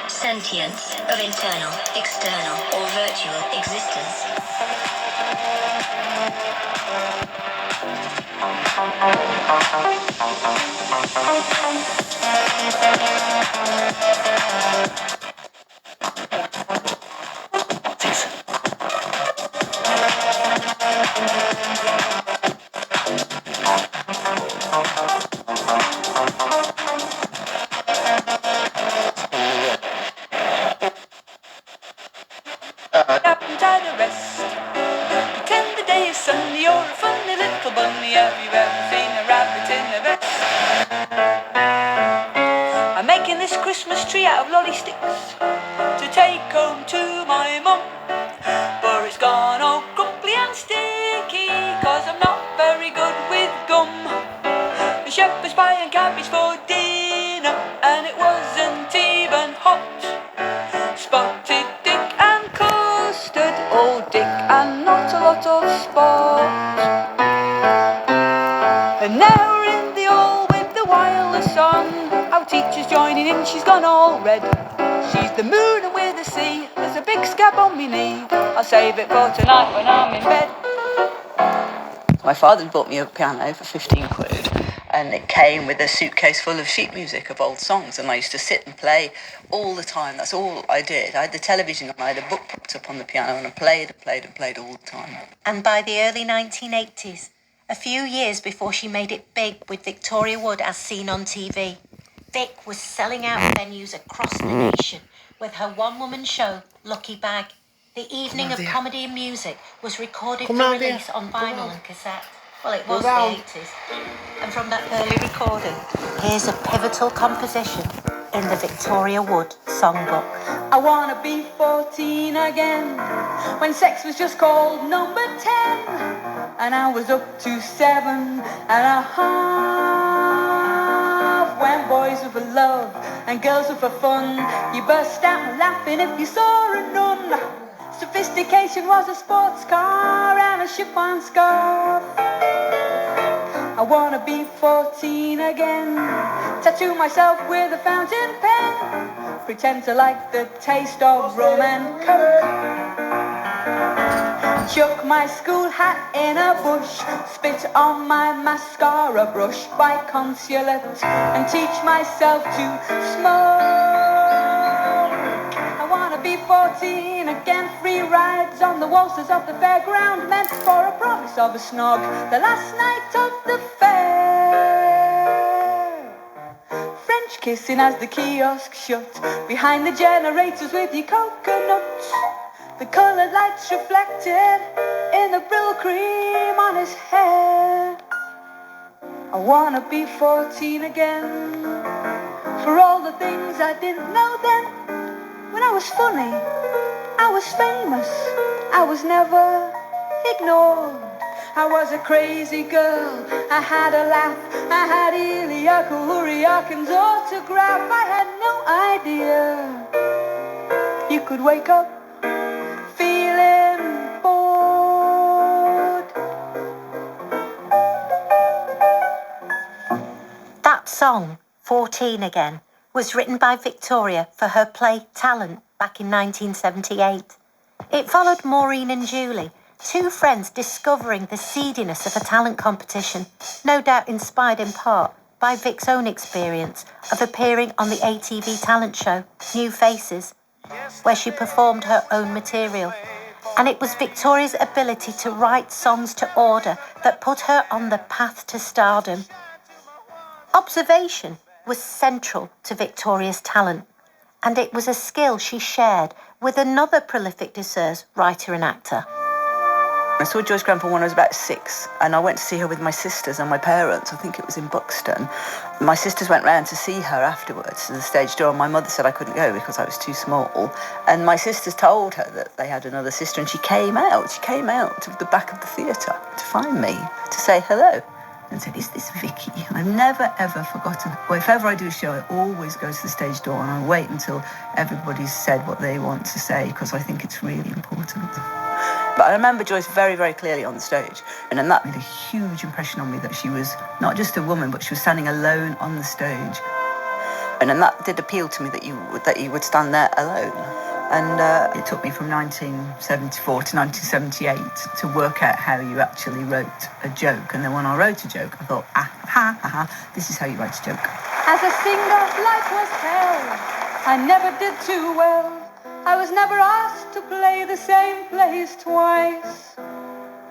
Sentience of internal, external, or virtual existence. Up and tie the rest. Pretend the day is sunny, you're a funny little bunny. Have you ever seen a rabbit in a vest? I'm making this Christmas tree out of lolly sticks to take home to my mum, but it's gone all crumbly and sticky, 'cause I'm not very good with gum. The shepherd's pie and cabbage for dinner, and it wasn't even hot. Spotted Dick and custard, old Dick and not a lot of spot. And now we're in the hall with the wireless on. Our teacher's joining in, she's gone all red. She's the moon and we're the sea, there's a big scab on me knee. I'll save it for tonight when I'm in bed. My father bought me a piano for 15 quid, and it came with a suitcase full of sheet music of old songs, and I used to sit and play all the time. That's all I did. I had the television on, I had a book propped up on the piano, and I played all the time. And by the early 1980s, a few years before she made it big with Victoria Wood as seen on TV, Vic was selling out venues across the nation with her one-woman show, Lucky Bag. The evening of comedy and music was recorded for release on vinyl and cassette. Well, it was the 80s. And from that early recording, here's a pivotal composition in the Victoria Wood songbook. I wanna be 14 again, when sex was just called number 10, and I was up to 7.5. When boys were for love and girls were for fun, you burst out laughing if you saw a nun. Sophistication was a sports car and a chiffon scarf. I wanna be 14 again, tattoo myself with a fountain pen, pretend to like the taste of rum and coke, chuck my school hat in a bush, spit on my mascara brush by consulate, and teach myself to smoke. I wanna be 14 again, free rides on the waltzes of the fairground, meant for a promise of a snog, the last night of the fair. French kissing as the kiosk shut, behind the generators with your coconuts, the coloured lights reflected in the brill cream on his hair. I wanna be 14 again, for all the things I didn't know then. When I was funny, I was famous, I was never ignored. I was a crazy girl, I had a laugh, I had Ilya Kuryakin's autograph. I had no idea you could wake up feeling bored. That song, 14 Again, was written by Victoria for her play Talent back in 1978. It followed Maureen and Julie, two friends discovering the seediness of a talent competition, no doubt inspired in part by Vic's own experience of appearing on the ATV talent show, New Faces, where she performed her own material. And it was Victoria's ability to write songs to order that put her on the path to stardom. Observation was central to Victoria's talent, and it was a skill she shared with another prolific danseur, writer and actor. I saw Joyce Grenfell when I was about 6, and I went to see her with my sisters and my parents. I think it was in Buxton. My sisters went round to see her afterwards to the stage door, and my mother said I couldn't go because I was too small. And my sisters told her that they had another sister, and she came out. She came out of the back of the theatre to find me, to say hello, and said, "Is this Vicky?" I've never, ever forgotten. Well, if ever I do a show, I always go to the stage door, and I wait until everybody's said what they want to say, because I think it's really important. But I remember Joyce very, very clearly on the stage. And then that made a huge impression on me, that she was not just a woman, but she was standing alone on the stage. And then that did appeal to me, that you would stand there alone. And it took me from 1974 to 1978 to work out how you actually wrote a joke. And then when I wrote a joke, I thought, this is how you write a joke. As a singer, life was hell. I never did too well. I was never asked to play the same place twice.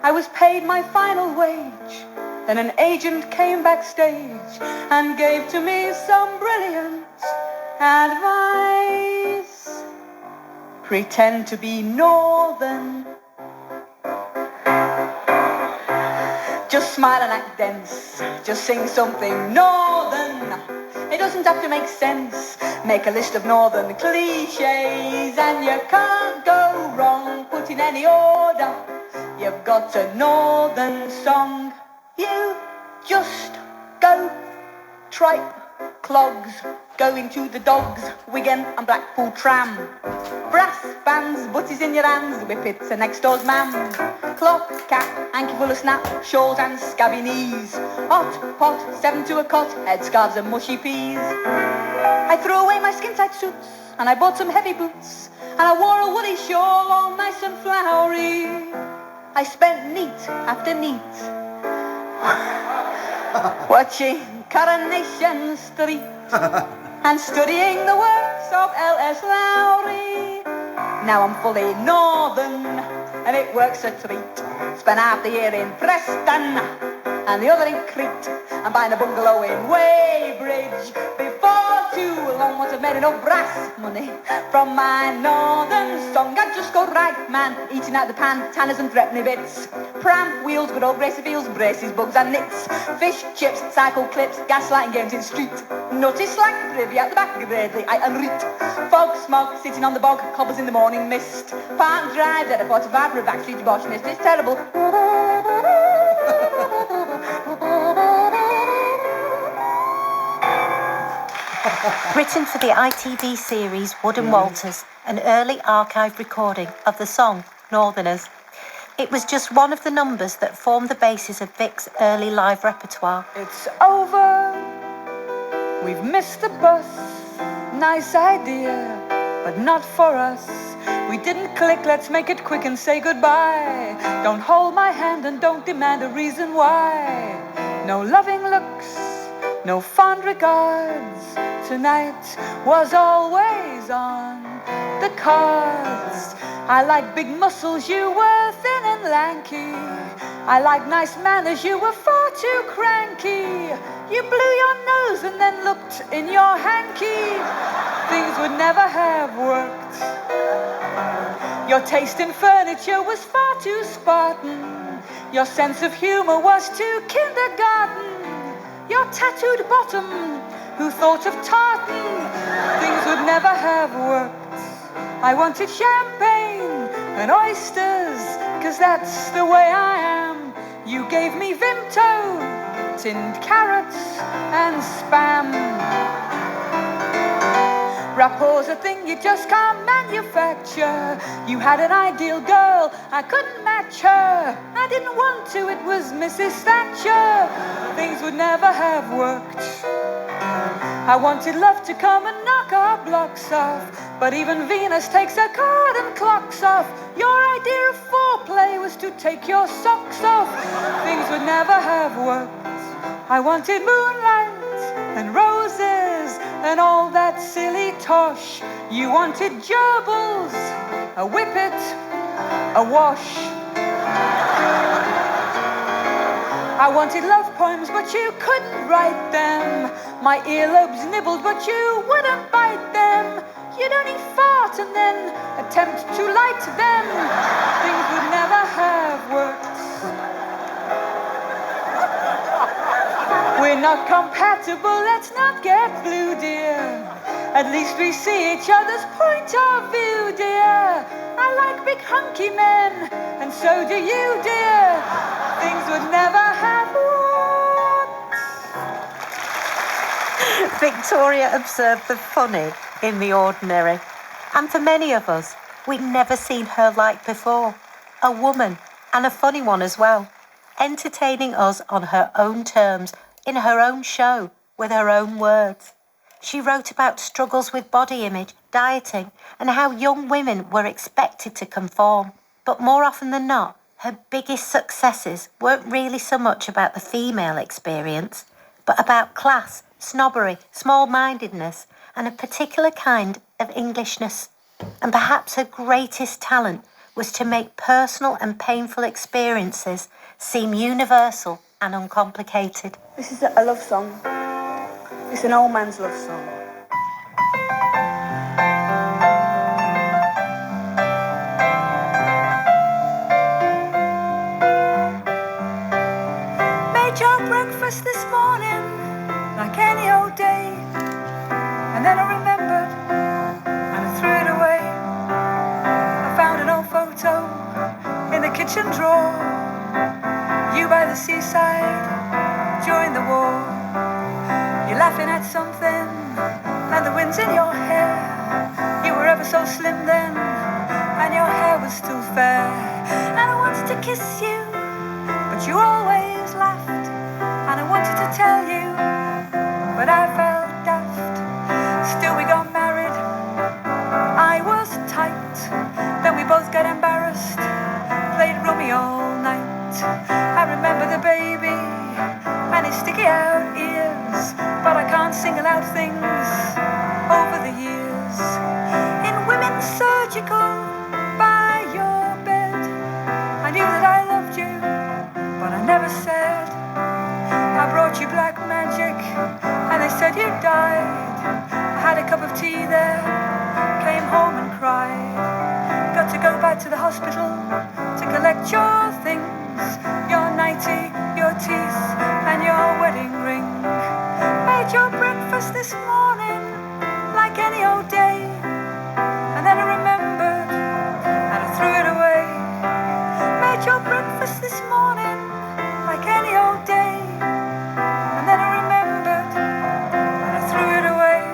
I was paid my final wage. Then an agent came backstage and gave to me some brilliant advice. Pretend to be northern. Just smile and act dense. Just sing something northern. It doesn't have to make sense. Make a list of northern cliches and you can't go wrong. Put in any order. You've got a northern song. You just go. Tripe, clogs, going to the dogs, Wigan and Blackpool tram. Brass bands, butties in your hands, whippets and next door's man. Cloth cap, hanky full of snap, shawls and scabby knees. Hot pot, 7 to a cot, headscarves and mushy peas. I threw away my skin-tight suits, and I bought some heavy boots, and I wore a woolly shawl all nice and flowery. I spent neat after neat watching Coronation Street and studying the works of L.S. Lowry. Now I'm fully northern, and it works a treat. Spent half the year in Preston and the other in Crete, and buying a bungalow in Weybridge. Before too long, once I've made enough brass money from my northern song, I'd just go right, man, eating out the pan, tanners and threepenny bits. Pram, wheels, good old Gracie Fields, braces, bugs and nits. Fish, chips, cycle clips, gaslighting games in street. Nutty slang, privy at the back of the Bradley, I unread. Fog, smog, sitting on the bog, cobbles in the morning mist. Park drives at a 45 for a backstreet debauchinist, it's terrible. Written for the ITV series Wood and Walters, an early archived recording of the song Northerners. It was just one of the numbers that formed the basis of Vic's early live repertoire. It's over, we've missed the bus. Nice idea, but not for us. We didn't click, let's make it quick and say goodbye. Don't hold my hand and don't demand a reason why. No loving looks, no fond regards. Tonight was always on the cards. I like big muscles, you were thin and lanky. I like nice manners, you were far too cranky. You blew your nose and then looked in your hanky. Things would never have worked. Your taste in furniture was far too Spartan. Your sense of humor was too kindergarten. Your tattooed bottom, who thought of tartan? Things would never have worked. I wanted champagne and oysters, 'cause that's the way I am. You gave me Vimto, tinned carrots and spam. Rapport's a thing you just can't manufacture. You had an ideal girl, I couldn't match her. I didn't want to, it was Mrs. Thatcher. Things would never have worked. I wanted love to come and knock our blocks off, but even Venus takes her garden clocks off. Your idea of foreplay was to take your socks off. Things would never have worked. I wanted moonlight and roses and all that silly tosh. You wanted gerbils, a whippet, a wash. I wanted love poems, but you couldn't write them. My earlobes nibbled, but you wouldn't bite them. You'd only fart and then attempt to light them. Things would never have worked. We're not compatible, let's not get blue, dear. At least we see each other's point of view, dear. I like big hunky men, and so do you, dear. Things would never have worked. Victoria observed the funny in the ordinary. And for many of us, we'd never seen her like before. A woman, and a funny one as well, entertaining us on her own terms, in her own show, with her own words. She wrote about struggles with body image, dieting, and how young women were expected to conform. But more often than not, her biggest successes weren't really so much about the female experience, but about class, snobbery, small-mindedness, and a particular kind of Englishness. And perhaps her greatest talent was to make personal and painful experiences seem universal and uncomplicated. This is a love song. It's an old man's love song. Made your breakfast this morning like any old day, and then I remembered and I threw it away. I found an old photo in the kitchen drawer, you by the seaside during the war. You're laughing at something and the wind's in your hair. You were ever so slim then and your hair was still fair. And I wanted to kiss you, but you always laughed. And I wanted to tell you, but I felt daft. Still we got married, I was tight. Then we both got embarrassed, played rummy all night. I remember the baby and his sticky out ears, but I can't single out things over the years. In women's surgical by your bed, I knew that I loved you, but I never said. I brought you black magic and they said you died. I had a cup of tea there, came home and cried. Got to go back to the hospital to collect your things, your nightie, your teeth and your wedding ring. Made your breakfast this morning like any old day, and then I remembered and I threw it away. Made your breakfast this morning like any old day, and then I remembered and I threw it away.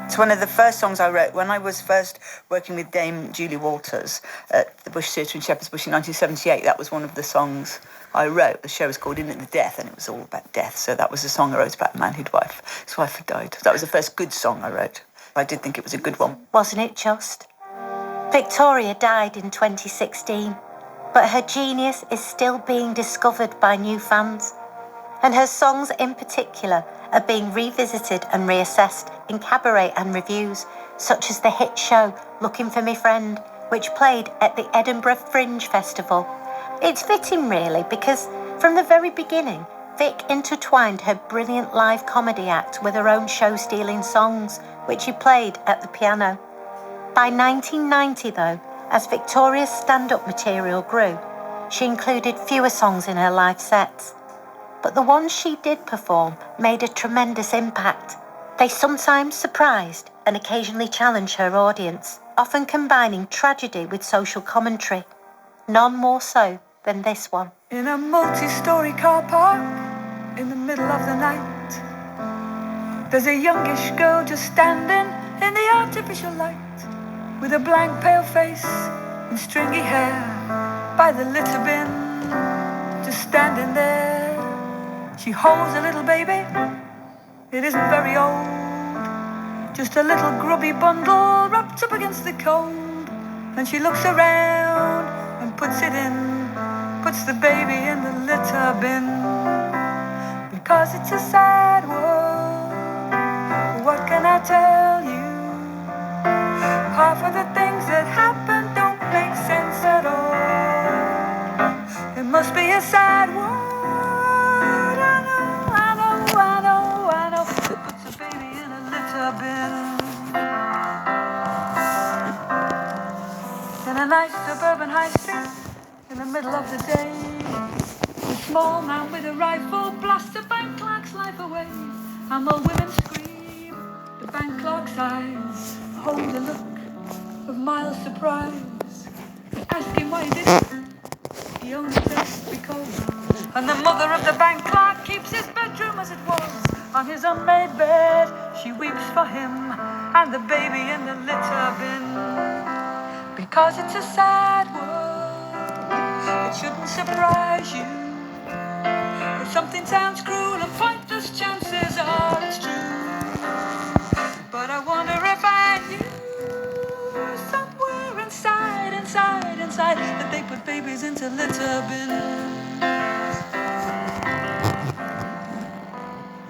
It's one of the first songs I wrote when I was first working with Dame Julie Walters at the Bush Theatre in Shepherd's Bush in 1978. That was one of the songs I wrote. The show was called In at the Death, and it was all about death. So that was the song I wrote about a man whose wife had died. That was the first good song I wrote. I did think it was a good one. Wasn't it just? Victoria died in 2016, but her genius is still being discovered by new fans. And her songs in particular are being revisited and reassessed in cabaret and reviews, such as the hit show Looking for Me Friend, which played at the Edinburgh Fringe Festival. It's fitting really, because from the very beginning, Vic intertwined her brilliant live comedy act with her own show-stealing songs, which she played at the piano. By 1990 though, as Victoria's stand-up material grew, she included fewer songs in her live sets. But the ones she did perform made a tremendous impact. They sometimes surprised and occasionally challenged her audience, often combining tragedy with social commentary. None more so than this one. In a multi-story car park, in the middle of the night, there's a youngish girl just standing in the artificial light. with a blank pale face and stringy hair by the litter bin, just standing there. She holds a little baby, it isn't very old, just a little grubby bundle wrapped up against the cold. And she looks around and puts the baby in the litter bin. Because it's a sad world, what can I tell you? Half of the things that happen don't make sense at all. It must be a sad world. I know. It puts a baby in a litter bin. In a nice suburban high street, in the middle of the day, a small man with a rifle blasts a bank clerk's life away. And while women scream, the bank clerk's eyes hold a look of mild surprise. Ask him why he did it, he only says because. And the mother of the bank clerk keeps his bedroom as it was. On his unmade bed, she weeps for him and the baby in the litter bin. Because it's a sad world, it shouldn't surprise you. If something sounds cruel and pointless, chances are it's true. But I wonder if I knew somewhere inside that they put babies into litter bins.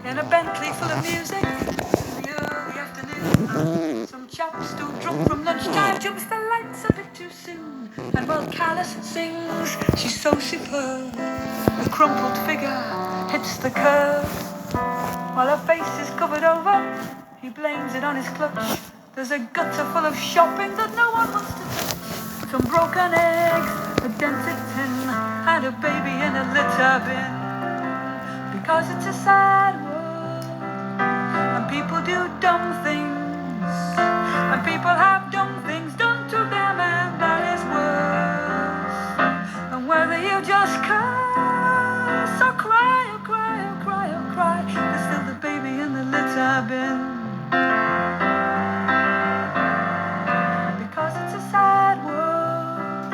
In a Bentley full of music, in the early afternoon, some chap still drunk from lunchtime jumps the lights a bit too soon. And while Callus sings, she's so superb, the crumpled figure hits the curb. While her face is covered over, he blames it on his clutch. There's a gutter full of shopping that no one wants to touch. Some broken eggs, a dented tin, and a baby in a litter bin. Because it's a sad world, and people do dumb things, and people have dumb things done to them, and that is worse. And whether you just curse or cry, there's still the baby in the litter bin. Because it's a sad world,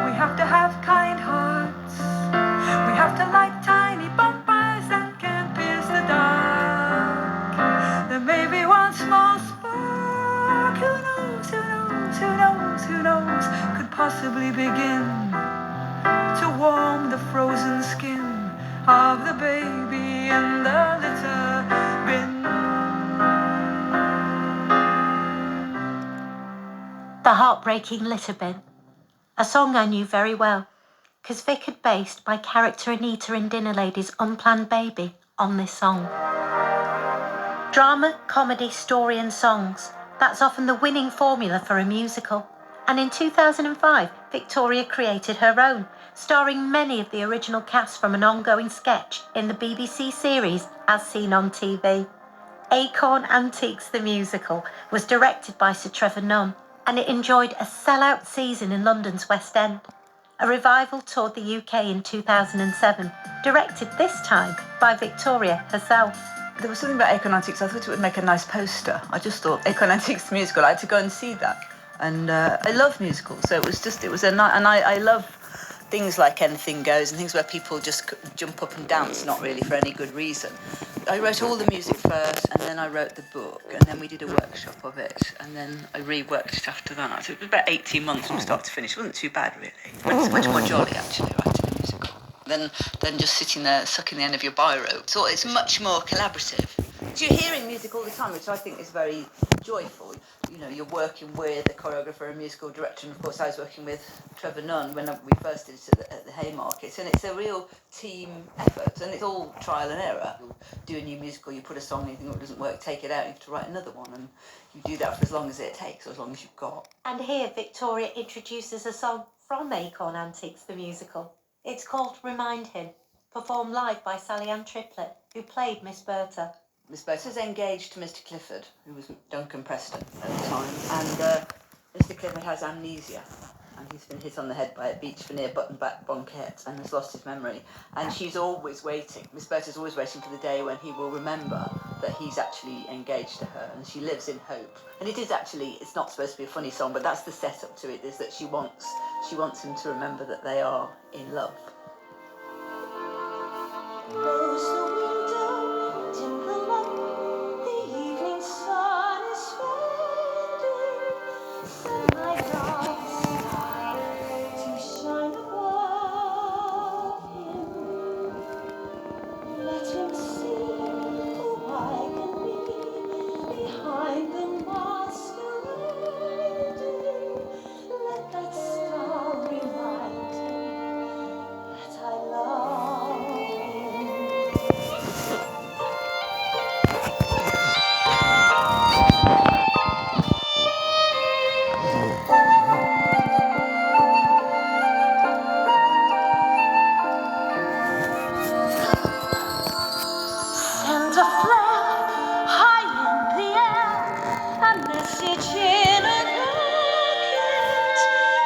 we have to have kind hearts, we have to light tiny bonfires that can pierce the dark. There may be one small spark, who knows, could possibly begin to warm the frozen skin of the baby in the litter bin. The Heartbreaking Litter Bin, a song I knew very well, because Vic had based my character Anita in Dinner Lady's unplanned baby on this song. Drama, comedy, story and songs, that's often the winning formula for a musical. And in 2005, Victoria created her own, starring many of the original cast from an ongoing sketch in the BBC series As Seen on TV. Acorn Antiques the Musical was directed by Sir Trevor Nunn, and it enjoyed a sellout season in London's West End. A revival toured the UK in 2007, directed this time by Victoria herself. There was something about Acorn Antiques, I thought it would make a nice poster. I just thought Acorn Antiques the musical, I had to go and see that. And I love musicals, so I love things like Anything Goes and things where people just jump up and dance, not really for any good reason. I wrote all the music first, and then I wrote the book, and then we did a workshop of it, and then I reworked it after that. So it was about 18 months from start to finish. It wasn't too bad, really. It's much more jolly, actually, writing a musical than just sitting there sucking the end of your biro. So it's much more collaborative. So you're hearing music all the time, which I think is very joyful. You know, you're working with a choreographer, a musical director, and of course I was working with Trevor Nunn when we first did it at the Haymarket, and it's a real team effort, and it's all trial and error. You do a new musical, you put a song in, you think, oh, it doesn't work, take it out, you have to write another one, and you do that for as long as it takes, or as long as you've got. And here Victoria introduces a song from Acorn Antiques the Musical. It's called Remind Him, performed live by Sally Ann Triplett, who played Miss Bertha. Miss Bertha's engaged to Mr. Clifford, who was Duncan Preston at the time, and Mr. Clifford has amnesia, and he's been hit on the head by a beach veneer button-back bonquette and has lost his memory. And she's always waiting. Miss Berta's always waiting for the day when he will remember that he's actually engaged to her, and she lives in hope. And it is actually, it's not supposed to be a funny song, but that's the setup to it, is that she wants him to remember that they are in love. Close the window, dim the lamp, the evening sun is fading. Send my dark star to shine above him. Let him see who I can be behind the masquerading. Let that star remind him that I love him. Send a flare high in the air, a message in a rocket,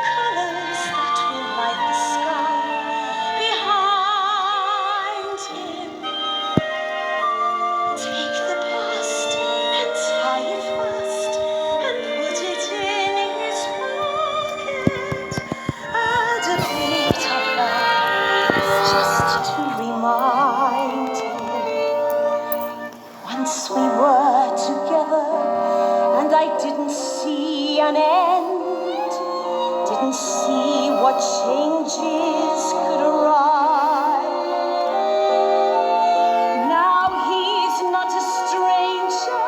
colors that will light the sky behind him. Take the past and tie it fast and put it in his pocket. Add a bit of love just to remind him. Once we were together and I didn't see an end, didn't see what changes could arise. Now he's not a stranger,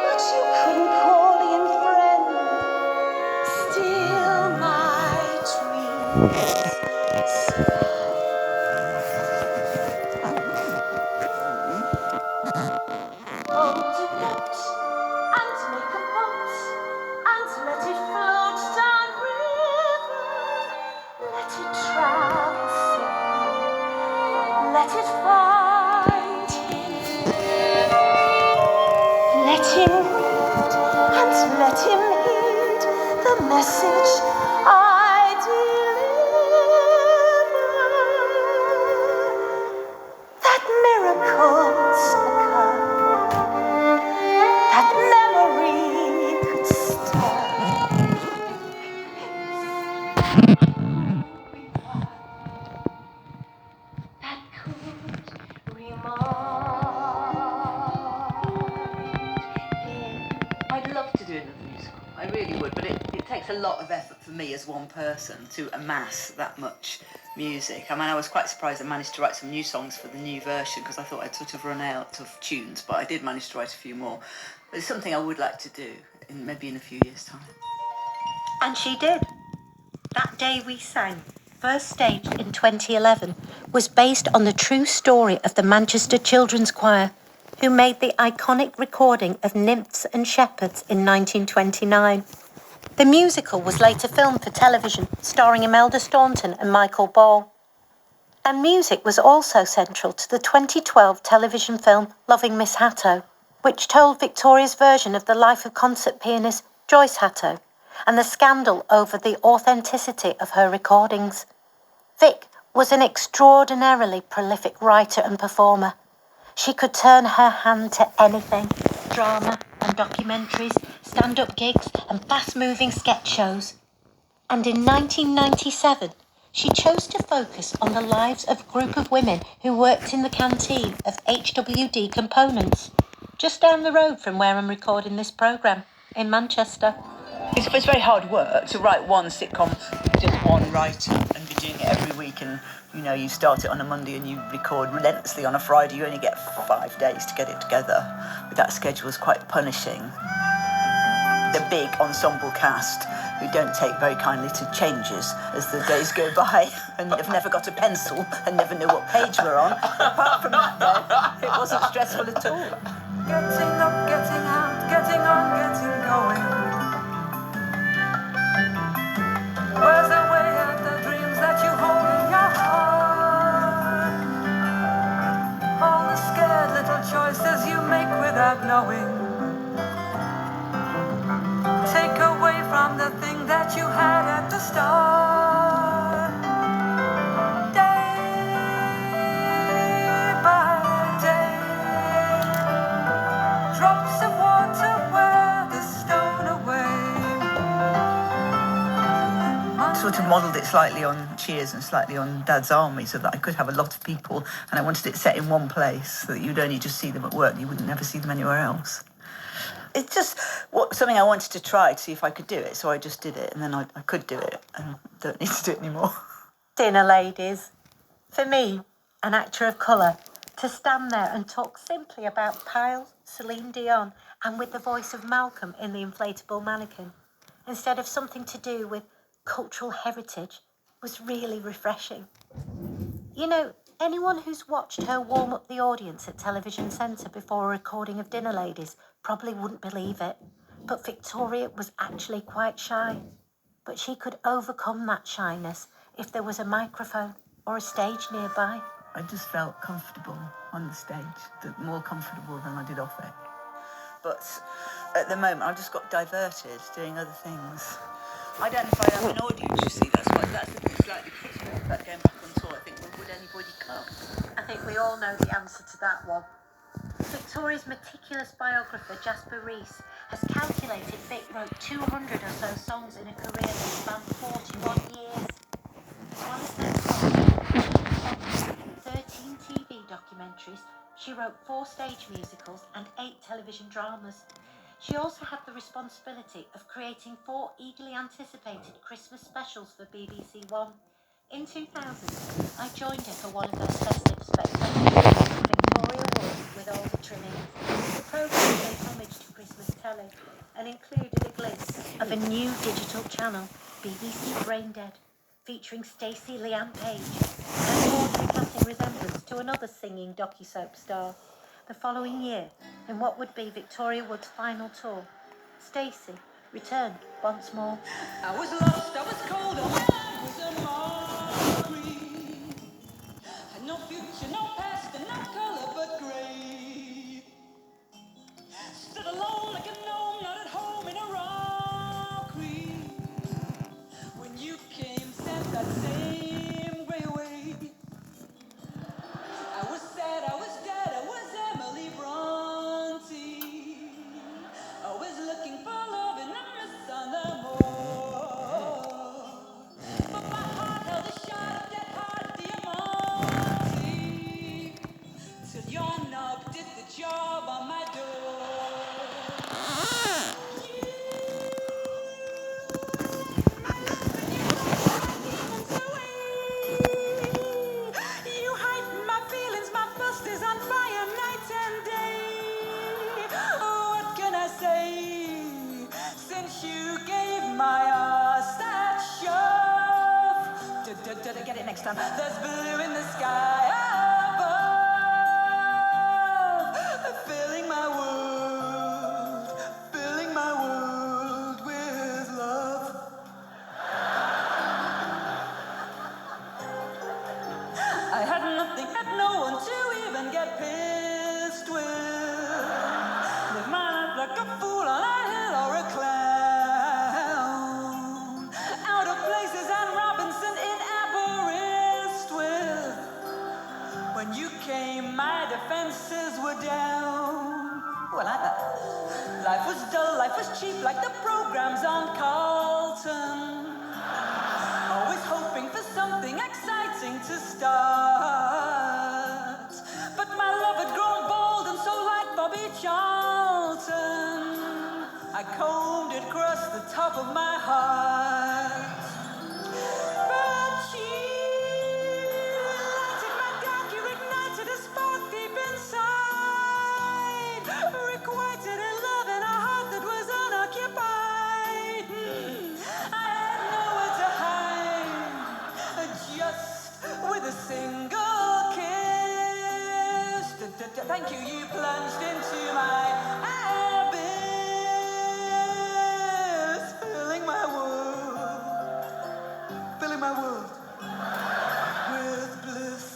but you couldn't call him friend. Still my dreams survive. Hold a note and make a boat and let it float down river. Let it travel slowly. Let it find him. Let him read and let him heed the message I deliver. That miracles occur, that memory could stir. That could remind him. I'd love to do another musical. I really would, but it takes a lot of effort for me as one person to amass that much music. I mean, I was quite surprised I managed to write some new songs for the new version because I thought I'd sort of run out of tunes, but I did manage to write a few more. But it's something I would like to do, maybe in a few years' time. And she did. That Day We Sang, first staged in 2011, was based on the true story of the Manchester Children's Choir, who made the iconic recording of Nymphs and Shepherds in 1929. The musical was later filmed for television, starring Imelda Staunton and Michael Ball. And music was also central to the 2012 television film Loving Miss Hatto, which told Victoria's version of the life of concert pianist Joyce Hatto and the scandal over the authenticity of her recordings. Vic was an extraordinarily prolific writer and performer. She could turn her hand to anything: drama and documentaries, stand-up gigs and fast-moving sketch shows. And in 1997, she chose to focus on the lives of a group of women who worked in the canteen of HWD Components, just down the road from where I'm recording this programme, in Manchester. It's very hard work to write one sitcom, just one writer, and be doing it every week. And you start it on a Monday and you record relentlessly on a Friday. You only get 5 days to get it together. But that schedule is quite punishing. The big ensemble cast who don't take very kindly to changes as the days go by and have never got a pencil and never know what page we're on. Apart from that, though, it wasn't stressful at all. Getting up, getting out, getting on, getting going. Where's the way at the dreams that you hold in your heart? All the scared little choices you make without knowing. Take away from the thing that you had at the start. modelled it slightly on Cheers and slightly on Dad's Army so that I could have a lot of people, and I wanted it set in one place so that you'd only just see them at work, you wouldn't never see them anywhere else. It's just something I wanted to try to see if I could do it, so I just did it, and then I could do it, and I don't need to do it anymore. Dinner ladies. For me, an actor of colour, to stand there and talk simply about Pyle, Celine Dion, and with the voice of Malcolm in The Inflatable Mannequin, instead of something to do with cultural heritage, was really refreshing. You know, anyone who's watched her warm up the audience at Television Centre before a recording of Dinner Ladies probably wouldn't believe it, but Victoria was actually quite shy. But she could overcome that shyness if there was a microphone or a stage nearby. I just felt comfortable on the stage, more comfortable than I did off it. But at the moment, I've just got diverted doing other things. I don't know if I have an audience, you see, that's the thing slightly puts me off about going back on tour. I think, well, would anybody come? I think we all know the answer to that one. Victoria's meticulous biographer, Jasper Rees, has calculated Vic wrote 200 or so songs in a career that spanned 41 years. As well as those songs, 13 TV documentaries, she wrote 4 stage musicals and 8 television dramas. She also had the responsibility of creating 4 eagerly anticipated Christmas specials for BBC One. In 2000, I joined her for one of those festive spectacles, Victoria Wood with all the trimmings. The programme paid homage to Christmas telly and included a glimpse of a new digital channel, BBC Braindead, featuring Stacey Leanne Page, and more casting resemblance to another singing docu-soap star. The following year, in what would be Victoria Wood's final tour, Stacey returned once more. I was lost, I was cold, oh, I was a mockery. Had no future, no past, and no color but gray. Stood alone like a gnome, not at home in a rockery. When you came, sent that same gray away. I was sad, I was dead, I was Emily Bronte. I was looking for love in a mist on the moor. But my heart held a shot of that hot diamante. Till your knock did the job on my door. You heighten my feelings, my bust is on fire night and day. Oh, what can I say? Since you gave my ass that shove. Get it next time. There's blue in the sky above, filling my world with love. I had nothing, had no one to even get pissed with. Live my life like a fool on a hill or a clown. Out of places and Robinson in Aberystwyth. When you came, my defenses were down. Well, life was dull, life was cheap, like the programs on Carlton. Always hoping for something exciting to start. But my love had grown bold and so like Bobby Charlton, I combed it across the top of my heart. But she lighted my dark, you ignited a spark deep inside. Requited in love in a heart that was unoccupied. I had nowhere to hide, just with a single kiss. Thank you, you plunged into my abyss, filling my world with bliss.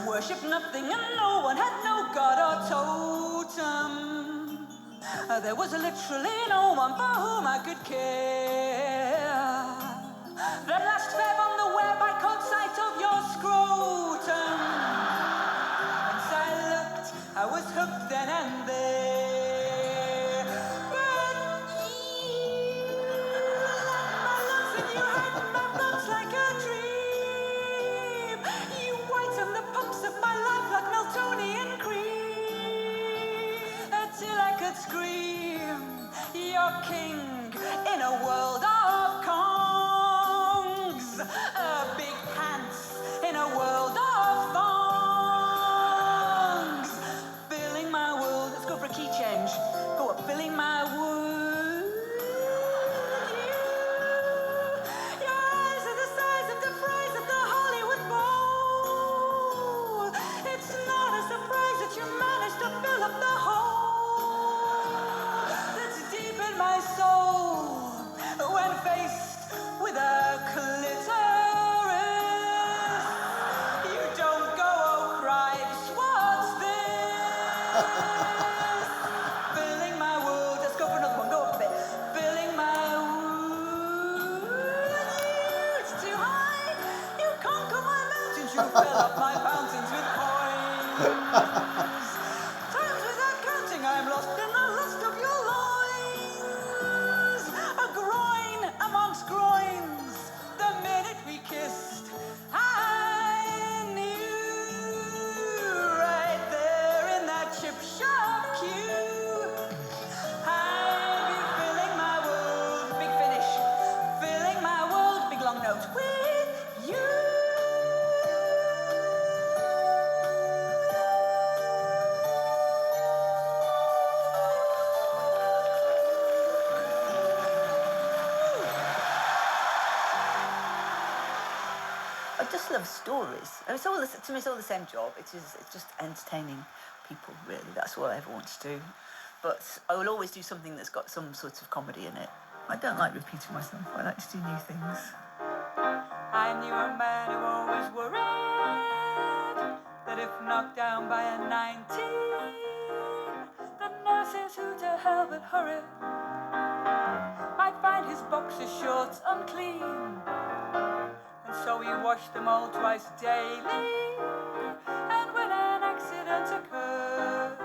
Worship nothing and no one, had no god or totem. There was literally no one for whom I could care. That last fab on the web, I caught sight of your scrotum. Once I looked, I was hooked then and there. But fill up my fountains with coins. Times without counting, I'm lost in the lust of your loins. A groin amongst groins, the minute we kissed, I knew right there in that chip shop queue. I'd be filling my world, big finish, filling my world, big long note with you. I just love stories. And it's all to me, it's all the same job. It's just entertaining people, really. That's all I ever want to do. But I will always do something that's got some sort of comedy in it. I don't like repeating myself. I like to do new things. I knew a man who always worried that if knocked down by a 19, the nurses who to hell but hurry might find his boxer shorts unclean. And so he washed them all twice daily. And when an accident occurred,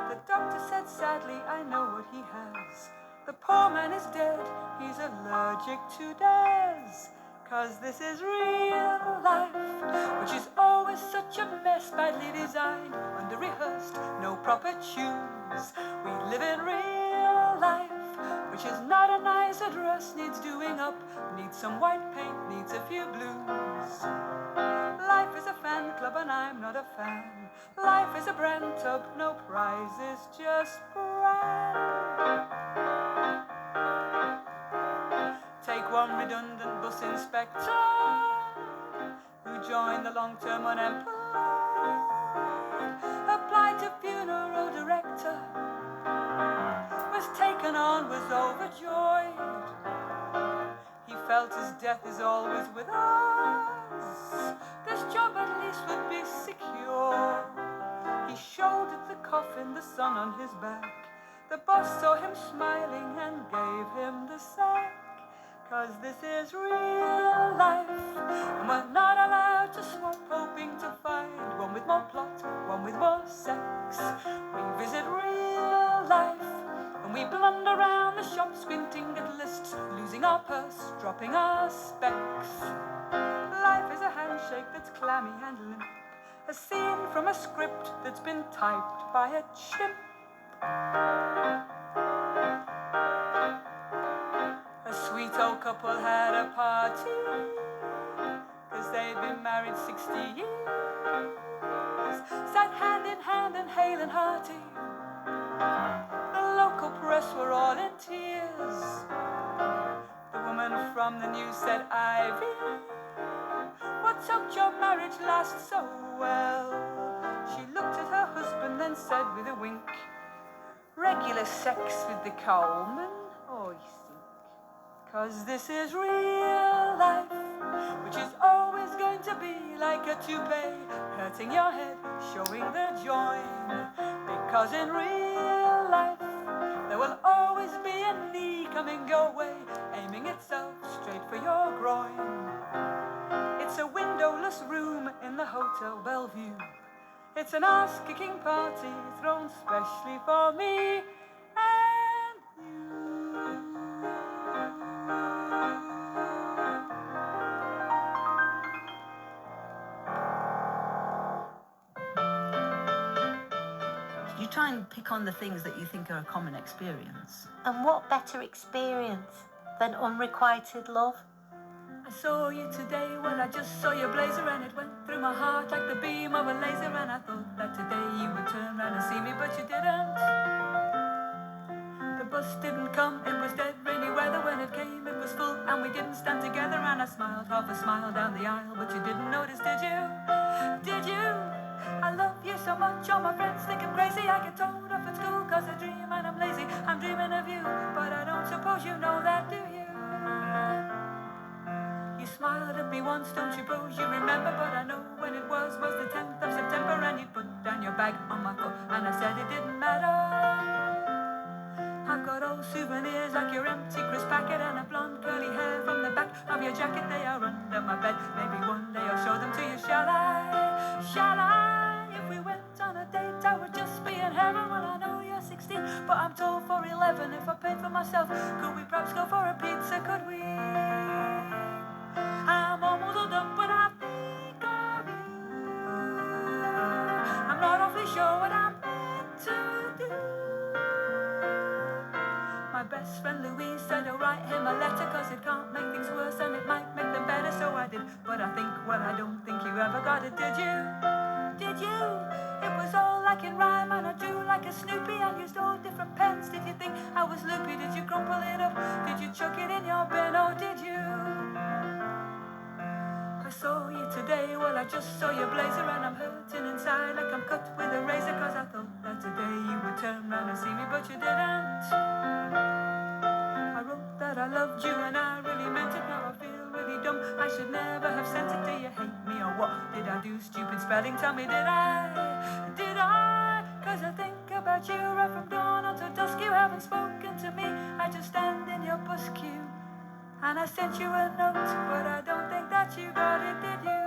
the doctor said sadly, I know what he has. The poor man is dead, he's allergic to dares. 'Cause this is real life, which is always such a mess, badly designed, under-rehearsed, no proper tunes. We live in real life, which is not a nice address, needs doing up, needs some white paint, needs a few blues. Life is a fan club and I'm not a fan. Life is a brand tub, no prizes, just brand. Take one redundant bus inspector who joined the long-term unemployed, applied to funeral director, was taken on, was overjoyed. He felt his death is always with us. This job at least would be secure. He shouldered the coffin, the sun on his back. The boss saw him smiling and gave him the sack. 'Cause this is real life, and we're not allowed to swap, hoping to find one with more plot, one with more sex. We visit real life, and we blunder around the shop, squinting at lists, losing our purse, dropping our specs. Life is a handshake that's clammy and limp, a scene from a script that's been typed by a chimp. A sweet old couple had a party, 'cause they'd been married 60 years. Sat hand in hand and hale and hearty. The local press were all in tears. The woman from the news said, Ivy, what took your marriage last so well? She looked at her husband then said with a wink, regular sex with the Coleman, oh, you think. 'Cause this is real life, which is always going to be like a toupee, hurting your head, showing the join. Because in real life, there will always be a knee coming your way, aiming itself straight for your groin. It's a windowless room in the Hotel Bellevue. It's an ass-kicking party thrown specially for me and you. You try and pick on the things that you think are a common experience. And what better experience than unrequited love? I saw you today, well I just saw your blazer and it went through my heart like the beam of a laser, and I thought that today you would turn around and see me, but you didn't. The bus didn't come, it was dead rainy weather. When it came it was full and we didn't stand together, and I smiled half a smile down the aisle, but you didn't notice, did you? Did you? I love you so much, all my friends think I'm crazy. I get told off at school 'cause I dream and I'm lazy. I'm dreaming of you, but I don't suppose you know that, do you? You smiled at me once, don't you suppose you remember? But I know when it was the 10th of September, and you put down your bag on my foot, and I said it didn't matter. I've got old souvenirs like your empty crisp packet and a blonde curly hair from the back of your jacket. They are under my bed, maybe one day I'll show them to you, shall I? saw you today, well, I just saw your blazer, and I'm hurting inside like I'm cut with a razor, cause I thought that today you would turn round and see me, but you didn't. I wrote that I loved you and I really meant it. Now I feel really dumb, I should never have sent it. Do you hate me or what did I do? Stupid spelling, tell me, did I? Did I? Cause I think about you right from dawn until dusk. You haven't spoken to me, I just stand in your bus queue. And I sent you a note, but I don't think that you got it, did you?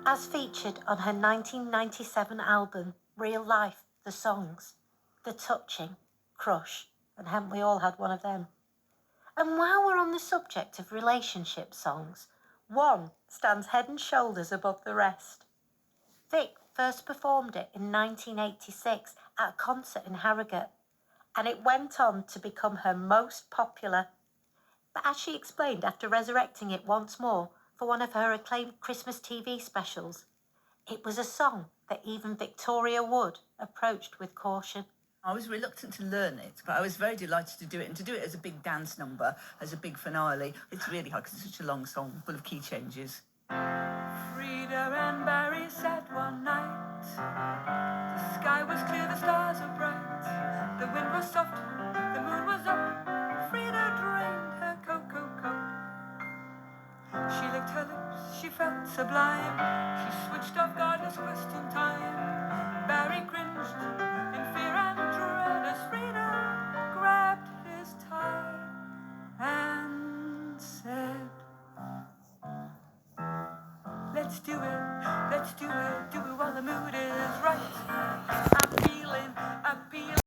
As featured on her 1997 album, Real Life, The Songs, The Touching, Crush, and haven't we all had one of them? And while we're on the subject of relationship songs, one stands head and shoulders above the rest. Vic first performed it in 1986 at a concert in Harrogate, and it went on to become her most popular. But as she explained after resurrecting it once more for one of her acclaimed Christmas TV specials, it was a song that even Victoria Wood approached with caution. I was reluctant to learn it, but I was very delighted to do it, and to do it as a big dance number, as a big finale. It's really hard because it's such a long song, full of key changes. Frida and Barry sat one night. The sky was clear, the stars were bright. The wind was soft, the moon was up. Frida drained her cocoa cup. She licked her lips, she felt sublime. She switched off Gardner's question time. Barry cringed in fear and dread as Frida grabbed his tie and said, let's do it, do it while the mood is right. I'm feeling